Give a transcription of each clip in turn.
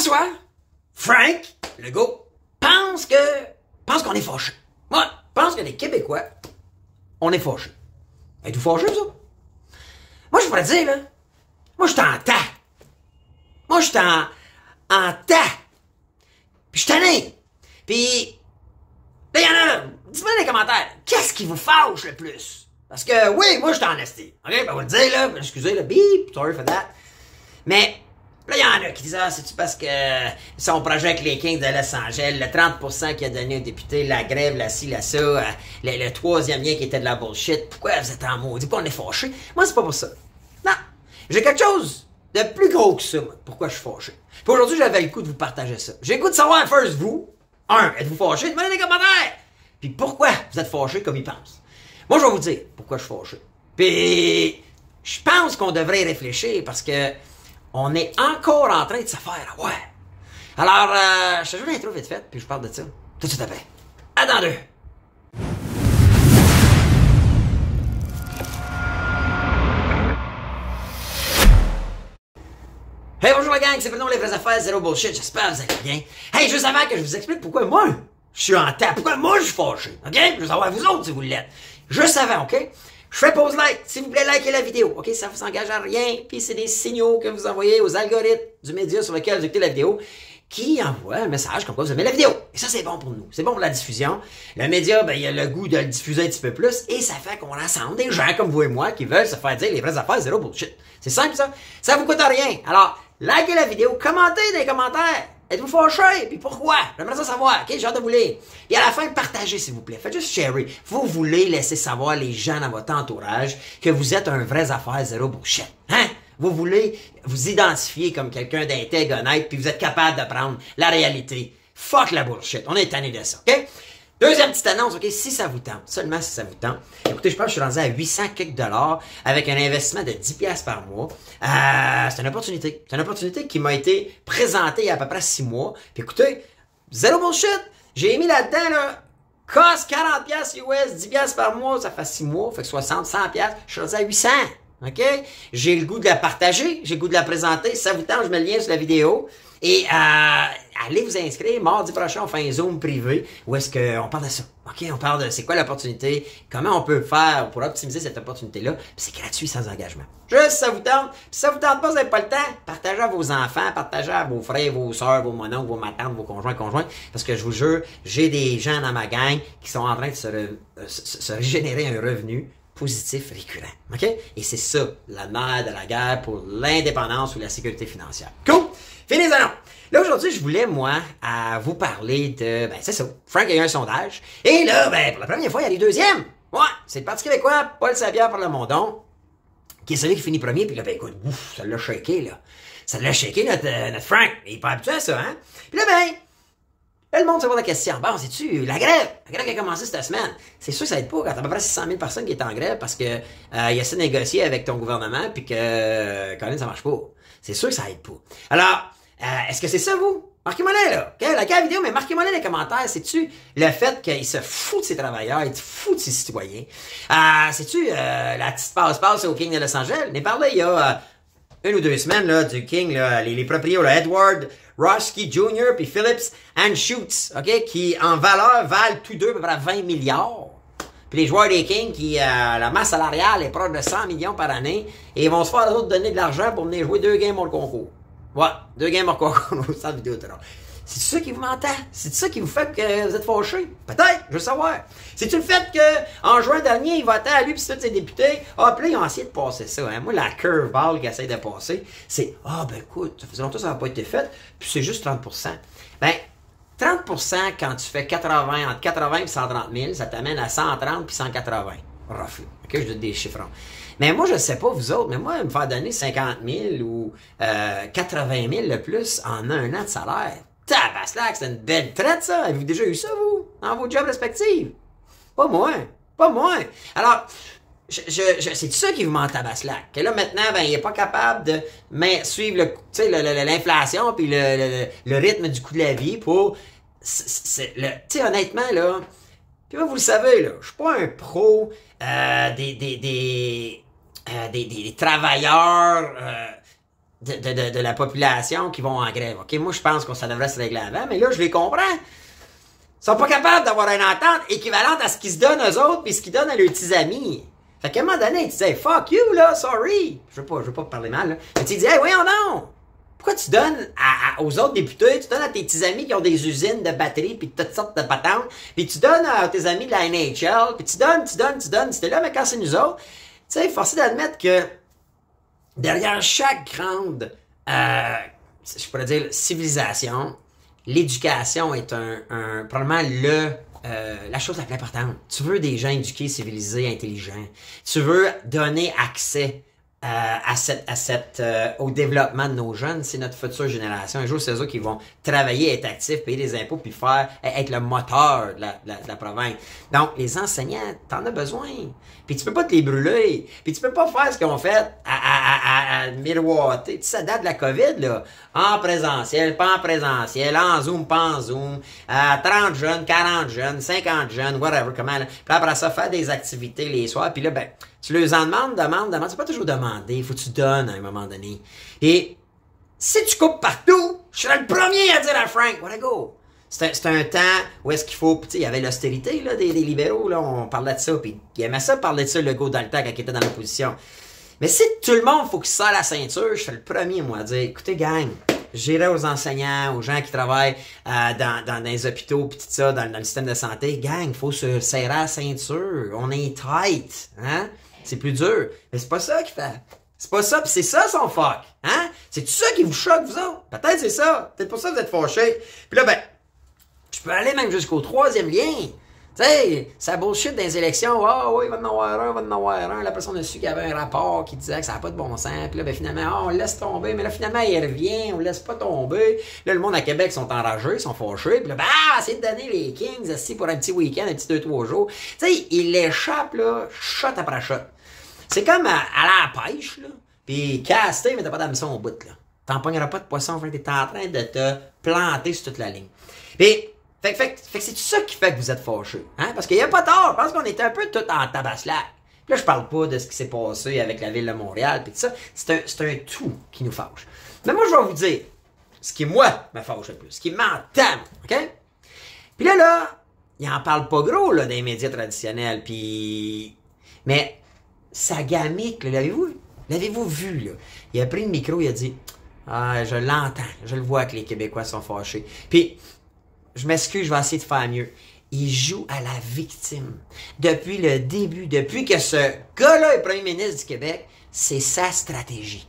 François, Frank, Legault, pense qu'on est fâché. Moi, je pense que les Québécois, on est fâchés. Êtes-vous fâchés, ça? Moi, je pourrais dire, là, moi, je suis en tas. Moi, je suis en tas. Puis, je suis tanné. Puis, là, il y en a, dites-moi dans les commentaires, qu'est-ce qui vous fâche le plus? Parce que, oui, moi, je suis en esti. OK? Ben, on va le dire, là, excusez, là, beep, sorry for that. Mais, là, il y en a qui disent, ah, c'est-tu parce que son projet avec les Kings de Los Angeles, le 30% qu'il a donné aux députés, la grève, la ci, la ça, le troisième lien qui était de la bullshit, pourquoi vous êtes en maudit, pourquoi on est fâché? Moi, c'est pas pour ça. Non. J'ai quelque chose de plus gros que ça, moi. Pourquoi je suis fâché? Puis aujourd'hui, j'avais le coup de vous partager ça. J'ai le goût de savoir, first, vous, êtes-vous fâché? Demandez dans les commentaires! Puis pourquoi vous êtes fâché comme ils pensent? Moi, je vais vous dire pourquoi je suis fâché. Puis, je pense qu'on devrait y réfléchir parce que on est encore en train de se faire, ouais. Alors, je te joue l'intro vite fait, puis je parle de ça tout de suite après. À dans deux. Hey, bonjour la gang, c'est Bruno, les vraies affaires, zéro bullshit, j'espère que vous allez bien. Hey, juste avant que je vous explique pourquoi moi, je suis en tas, pourquoi moi je suis fâché, ok? Je veux savoir vous autres si vous l'êtes. Juste avant, ok? Je fais pause like, s'il vous plaît, likez la vidéo, ok? Ça vous engage à rien, puis c'est des signaux que vous envoyez aux algorithmes du média sur lequel vous écoutez la vidéo qui envoie un message comme quoi vous aimez la vidéo. Et ça, c'est bon pour nous. C'est bon pour la diffusion. Le média, ben, il a le goût de le diffuser un petit peu plus et ça fait qu'on rassemble des gens comme vous et moi qui veulent se faire dire les vraies affaires, zéro bullshit. C'est simple, ça. Ça vous coûte rien. Alors, likez la vidéo, commentez dans les commentaires. Êtes-vous fâché? Puis pourquoi? J'aimerais ça savoir. OK? J'ai hâte de vous lire. Et à la fin, partagez, s'il vous plaît. Faites juste sharer. Vous voulez laisser savoir les gens dans votre entourage que vous êtes un vrai affaire zéro bullshit. Hein? Vous voulez vous identifier comme quelqu'un d'intègre, honnête, puis vous êtes capable de prendre la réalité. Fuck la bullshit. On est tanné de ça. OK? Deuxième petite annonce, OK? Si ça vous tente, seulement si ça vous tente. Écoutez, je pense que je suis rendu à 800 quelques dollars avec un investissement de 10 piastres par mois. C'est une opportunité. C'est une opportunité qui m'a été présentée il y a à peu près 6 mois. Puis écoutez, zéro bullshit. J'ai mis là-dedans, là, cost 40 piastres US, 10 piastres par mois, ça fait 6 mois, fait que 60, 100 piastres. Je suis rendu à 800. OK? J'ai le goût de la partager, j'ai le goût de la présenter. Si ça vous tente, je mets le lien sur la vidéo. Et allez vous inscrire. Mardi prochain, on fait un Zoom privé où est-ce qu'on parle de ça. OK? On parle de c'est quoi l'opportunité, comment on peut faire pour optimiser cette opportunité-là. Puis c'est gratuit, sans engagement. Juste si ça vous tente. Puis si ça vous tente pas, vous n'avez pas le temps, partagez à vos enfants, partagez à vos frères, vos soeurs, vos mononcles, vos matantes, vos conjoints. Parce que je vous jure, j'ai des gens dans ma gang qui sont en train de se régénérer un revenu positif récurrent. OK? Et c'est ça, la mère de la guerre pour l'indépendance ou la sécurité financière. Cool? Fini les annonces. Là, aujourd'hui, je voulais, moi, vous parler de... Ben, c'est ça. Frank a eu un sondage. Et là, ben, pour la première fois, il y a les deuxièmes. Ouais, c'est le Parti québécois, Paul Saint-Pierre Plamondon, qui est celui qui finit premier. Puis là, ben, écoute, ouf, ça l'a shaké, là. Ça l'a shaké, notre Frank. Il est pas habitué à ça, hein? Puis là, ben... Là, le monde se pose la question. Bon, c'est-tu la grève? La grève qui a commencé cette semaine. C'est sûr que ça aide pas quand t'as à peu près 600 000 personnes qui est en grève parce que il y a ça négocier avec ton gouvernement puis que quand même ça marche pas. C'est sûr que ça aide pas. Alors, est-ce que c'est ça, vous? Marquez-moi là. Okay? Likez la vidéo, mais marquez-moi dans les commentaires. C'est-tu le fait qu'il se fout de ses travailleurs, il se fout de ses citoyens? C'est-tu la petite passe-passe au King de Los Angeles? On est parlé il y a 1 ou 2 semaines là, du King, là, les propriétaires, là, Edward Roski Jr. puis Phillips and Schutz, OK, qui en valeur valent tous deux à peu près 20 milliards. Puis les joueurs des Kings qui, la masse salariale est proche de 100 millions par année et ils vont se faire les autres donner de l'argent pour venir jouer 2 games hors concours. Ouais, 2 games hors concours au centre vidéo. C'est ça qui vous m'entend? C'est ça qui vous fait que vous êtes fâchés? Peut-être, je veux savoir. C'est-tu le fait qu'en juin dernier, il votait à lui puis tous ses députés? Ah, puis là, ils ont essayé de passer ça. Hein? Moi, la curveball qu'ils essayent de passer, c'est « Ah, ben écoute, ça faisait longtemps que ça n'a pas été fait, puis c'est juste 30%. » Ben, 30% quand tu fais 80, entre 80 et 130 000, ça t'amène à 130 puis 180. Roughly. OK, je donne des chiffres. Mais moi, je ne sais pas vous autres, mais moi, me faire donner 50 000 ou 80 000 le plus en un an de salaire, tabaslac, c'est une belle traite, ça. Avez-vous déjà eu ça, vous, dans vos jobs respectifs? Pas moi. Pas moi. Alors, c'est ça qui vous ment tabaslac. Que là, maintenant, ben, il est pas capable de suivre l'inflation puis le rythme du coût de la vie pour... Tu sais, honnêtement, là, puis vous le savez, là, je suis pas un pro des travailleurs... de la population qui vont en grève. OK, moi, je pense que ça devrait se régler avant, mais là, je les comprends. Ils sont pas capables d'avoir une entente équivalente à ce qu'ils se donnent eux autres puis ce qu'ils donnent à leurs petits amis. Fait qu'à un moment donné, tu disais, fuck you, là, sorry. Je veux pas parler mal, là. Mais tu dis, hey, voyons non. Pourquoi tu donnes aux autres députés, tu donnes à tes petits amis qui ont des usines de batteries puis toutes sortes de patentes, puis tu donnes à tes amis de la NHL, puis tu donnes, c'était là, mais quand c'est nous autres, tu sais, forcé d'admettre que derrière chaque grande, je pourrais dire, civilisation, l'éducation est probablement la chose la plus importante. Tu veux des gens éduqués, civilisés, intelligents. Tu veux donner accès au développement de nos jeunes. C'est notre future génération. Un jour, c'est eux qui vont travailler, être actifs, payer des impôts, puis être le moteur de la province. Donc, les enseignants, t'en as besoin. Puis tu peux pas te les brûler. Puis tu peux pas faire ce qu'ils ont fait à miroiter. Tu sais, ça date de la COVID, là. En présentiel, pas en présentiel, en Zoom, pas en Zoom, 30 jeunes, 40 jeunes, 50 jeunes, whatever, comment, là. Puis après ça, faire des activités les soirs. Puis là, ben, tu leur en demandes. C'est pas toujours demander. Il faut que tu donnes à un moment donné. Et si tu coupes partout, je serais le premier à dire à Frank, what go. C'est un temps où est-ce qu'il faut, tu sais, il y avait l'austérité, là, des libéraux, là, on parlait de ça, puis il aimait ça parler de ça, le go dans le temps, quand il était dans l'opposition. Mais si tout le monde, faut qu'il se serre la ceinture, je serais le premier, moi, à dire, écoutez, gang, j'irai aux enseignants, aux gens qui travaillent dans les hôpitaux, puis tout ça, dans le système de santé, gang, faut se serrer la ceinture, on est tight, hein? C'est plus dur. Mais c'est pas ça qu'il fait. C'est pas ça, pis c'est ça son fuck, hein? C'est tout ça qui vous choque, vous autres? Peut-être c'est ça. Peut-être pour ça que vous êtes fâchés. Puis là, ben, je peux aller même jusqu'au troisième lien. Tu sais, ça bullshit dans les élections. Ah oui, il va en avoir un. La personne a su qu'il y avait un rapport qui disait que ça n'a pas de bon sens. Puis là, ben finalement, on le laisse tomber. Mais là, finalement, il revient, on le laisse pas tomber. Là, le monde à Québec sont enragés, sont fâchés. Puis là, c'est de donner les Kings assis pour un petit week-end, un petit 2-3 jours. Tu sais, il l'échappe, là, shot après shot. C'est comme à la pêche, là. Puis casté, mais t'as pas d'hameçon au bout, là. T'en pogneras pas de poisson, fait que t'es en train de te planter sur toute la ligne. Puis, fait que c'est tout ça qui fait que vous êtes fâchés. Hein? Parce qu'il n'y a pas tard. Je pense qu'on était un peu tout en tabaslac. Puis là, je parle pas de ce qui s'est passé avec la ville de Montréal. Puis tout ça, c'est un tout qui nous fâche. Mais moi, je vais vous dire ce qui, moi, me fâche le plus. Ce qui m'entame. OK? Puis là, il en parle pas gros, là, dans les médias traditionnels. Puis... Mais, sa gamique, l'avez-vous vu, là? Il a pris le micro, il a dit, je l'entends. Je le vois que les Québécois sont fâchés. Puis... Je m'excuse, je vais essayer de faire mieux. Il joue à la victime. Depuis le début, depuis que ce gars-là est premier ministre du Québec, c'est sa stratégie.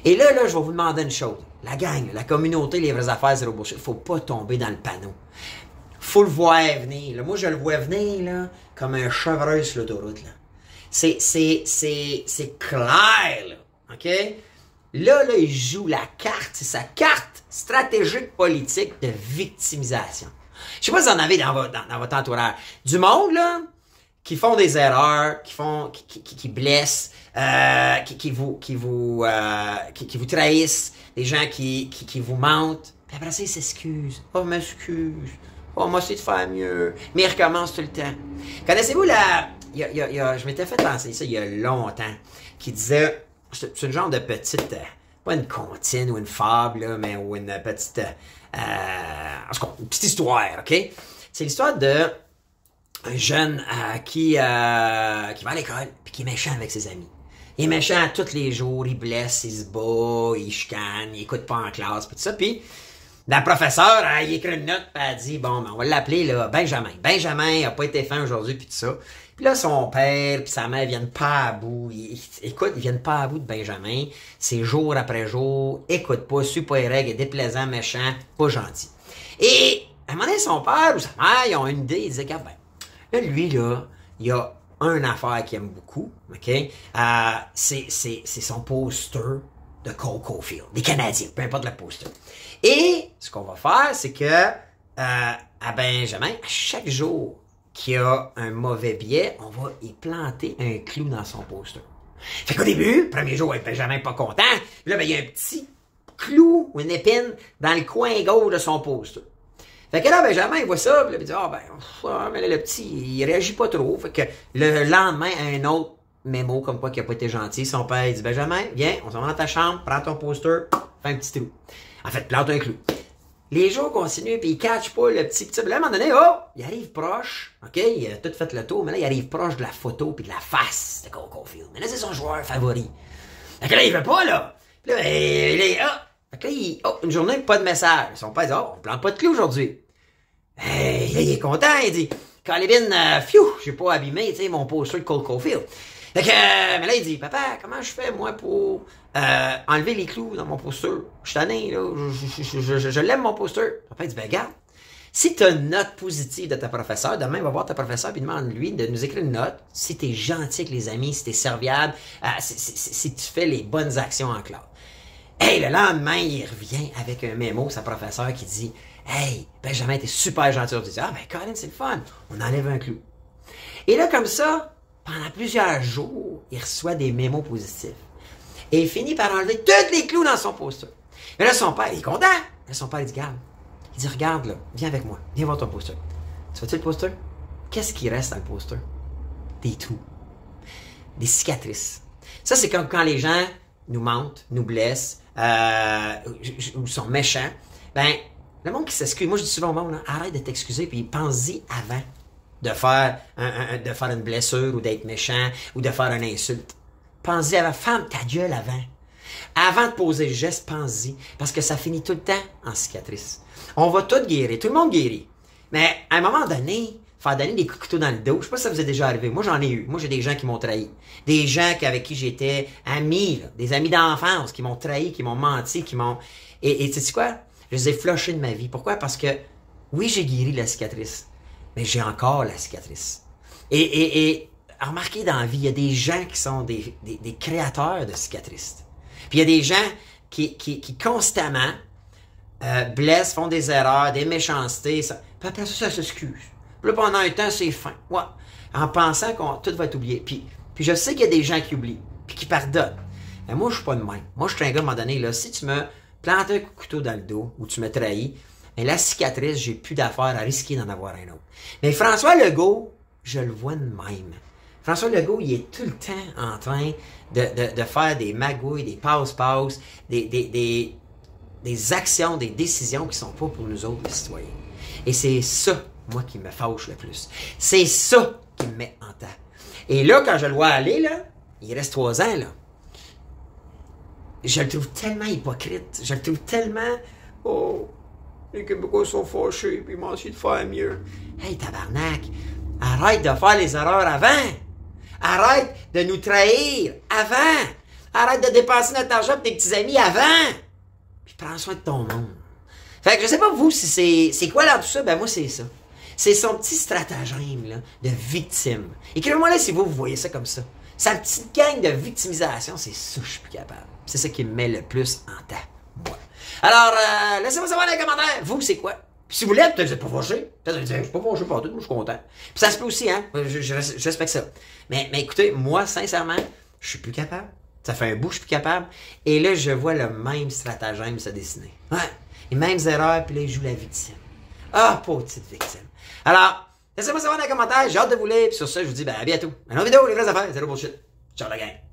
Et là, je vais vous demander une chose. La gang, la communauté, les vraies affaires, zéro bullshit, faut pas tomber dans le panneau. Faut le voir venir. Là. Moi, je le vois venir là, comme un chevreuil sur l'autoroute. C'est clair, là. OK? Là, il joue la carte. C'est sa carte stratégique politique de victimisation. Je sais pas si vous en avez dans votre entourage. Du monde, là, qui font des erreurs, qui blessent, qui vous trahissent, des gens qui vous mentent. Puis après ça, ils s'excusent. Oh, m'excuse. Oh, moi, c'est de faire mieux. Mais ils recommencent tout le temps. Connaissez-vous je m'étais fait penser ça il y a longtemps, qui disait, c'est une genre de petite, pas une comptine ou une fable, là, mais ou une petite, une petite histoire, OK? C'est l'histoire de un jeune qui va à l'école puis qui est méchant avec ses amis. Il est méchant tous les jours, il blesse, il se bat, il chicane, il écoute pas en classe, puis tout ça. Puis la professeure, il écrit une note, puis elle dit, bon, ben, on va l'appeler là, Benjamin. Benjamin a pas été fin aujourd'hui, puis tout ça. Puis là, son père puis sa mère viennent pas à bout. Ils viennent pas à bout de Benjamin. C'est jour après jour. Écoute pas, suis pas les règles, est déplaisant, méchant, pas gentil. Et à un moment donné, son père ou sa mère, ils ont une idée. Ils disaient, ben, là, lui, là, il y a une affaire qu'il aime beaucoup, OK? C'est son poster de Cole Caulfield, des Canadiens, peu importe le poster. Et ce qu'on va faire, c'est que à Benjamin, à chaque jour qu'il y a un mauvais billet, on va y planter un clou dans son poster. Fait qu'au début, premier jour, Benjamin pas content. Là, ben, il y a un petit clou ou une épine dans le coin gauche de son poster. Fait que là, Benjamin, il voit ça, puis là, il dit, mais là, le petit, il réagit pas trop. Fait que le lendemain, un autre mémo comme quoi qu'il n'a pas été gentil. Son père, il dit, Benjamin, viens, on s'en va dans ta chambre, prends ton poster, fais un petit trou. En fait, plante un clou. Les jours continuent, puis il catch pas le petit. Puis là, à un moment donné, oh, il arrive proche. OK, il a tout fait le tour, mais là, il arrive proche de la photo puis de la face de Cole Caulfield. Mais là, c'est son joueur favori. Fait que là, il veut pas, là. Puis là, fait que là, une journée, pas de message. Son père dit, oh, on plante pas de clou aujourd'hui. Hey, là, il est content, il dit, Calvin, j'ai pas abîmé, tu sais, mon poster de Cole Caulfield. Fait que, mais là, il dit, papa, comment je fais, moi, pour enlever les clous dans mon poster? Je suis tanné, là, je l'aime, mon poster. Papa, il dit, ben, regarde, si tu as une note positive de ta professeure, demain, va voir ta professeure et demande-lui de nous écrire une note. Si tu es gentil avec les amis, si tu es serviable, si tu fais les bonnes actions en classe. Hey, le lendemain, il revient avec un mémo, sa professeure qui dit, hey, Benjamin, t'es super gentil. Tu dis, ah, ben, Colin, c'est le fun. On enlève un clou. Et là, comme ça, pendant plusieurs jours, il reçoit des mémos positifs. Et il finit par enlever tous les clous dans son poster. Mais là, son père, il est content. Là, son père, il dit, garde. Il dit, regarde, là, viens avec moi. Viens voir ton poster. Tu vois-tu le poster? Qu'est-ce qui reste dans le poster? Des trous. Des cicatrices. Ça, c'est comme quand les gens nous mentent, nous blessent, ou sont méchants. Ben, le monde qui s'excuse, moi je dis souvent au monde, là, arrête de t'excuser, puis pense-y avant de faire une blessure, ou d'être méchant, ou de faire une insulte. Pense-y avant, ferme ta gueule avant. Avant de poser le geste, pense-y, parce que ça finit tout le temps en cicatrice. On va tout guérir, tout le monde guérit. Mais à un moment donné, faire donner des couteaux dans le dos, je sais pas si ça vous est déjà arrivé. Moi, j'en ai eu. Moi, j'ai des gens qui m'ont trahi. Des gens avec qui j'étais ami, là, des amis d'enfance qui m'ont trahi, qui m'ont menti, qui m'ont... Et tu sais quoi? Je les ai flushés de ma vie. Pourquoi? Parce que, oui, j'ai guéri la cicatrice, mais j'ai encore la cicatrice. Et remarquez dans la vie, il y a des gens qui sont des créateurs de cicatrices. Puis il y a des gens qui constamment blessent, font des erreurs, des méchancetés. Puis après ça s'excuse. Puis là, pendant un temps, c'est fin. Ouais. En pensant que tout va être oublié. Puis je sais qu'il y a des gens qui oublient, puis qui pardonnent. Mais moi, je suis pas de même. Moi, je suis un gars, à un moment donné, là, si tu me plantes un couteau dans le dos, ou tu me trahis, mais la cicatrice, j'ai plus d'affaires à risquer d'en avoir un autre. Mais François Legault, je le vois de même. François Legault, il est tout le temps en train de faire des magouilles, des passe-passe, des actions, des décisions qui sont pas pour nous autres, les citoyens. Et c'est ça, moi, qui me fâche le plus. C'est ça qui me met en temps. Et là, quand je le vois aller, là, il reste 3 ans, là. Je le trouve tellement hypocrite. Je le trouve tellement... Oh, les Québécois sont fâchés, puis ils m'ont essayé de faire mieux. Hey, tabarnak, arrête de faire les erreurs avant. Arrête de nous trahir avant. Arrête de dépenser notre argent pour tes petits amis avant. Puis prends soin de ton monde. Fait que je sais pas vous si c'est quoi là tout ça, ben moi c'est ça. C'est son petit stratagème là, de victime. Écrivez-moi là si vous voyez ça comme ça. Sa petite gang de victimisation, c'est ça que je suis plus capable. C'est ça qui me met le plus en temps. Moi. Alors, laissez-moi savoir dans les commentaires, vous c'est quoi? Puis si vous l'êtes, peut-être vous n'êtes pas fâché. Peut-être vous dites, je suis pas fâché par tout, moi je suis content. Puis ça se peut aussi, hein. Je respecte ça. Mais écoutez, moi, sincèrement, je suis plus capable. Ça fait un bout, je suis plus capable. Et là, je vois le même stratagème se dessiner. Ouais. Les mêmes erreurs, puis là, il joue la victime. Ah, pauvre petite victime. Alors, laissez-moi savoir dans les commentaires, j'ai hâte de vous lire, puis sur ça, je vous dis, ben, à bientôt. Une autre vidéo, les vraies affaires, zéro bullshit. Ciao la gang.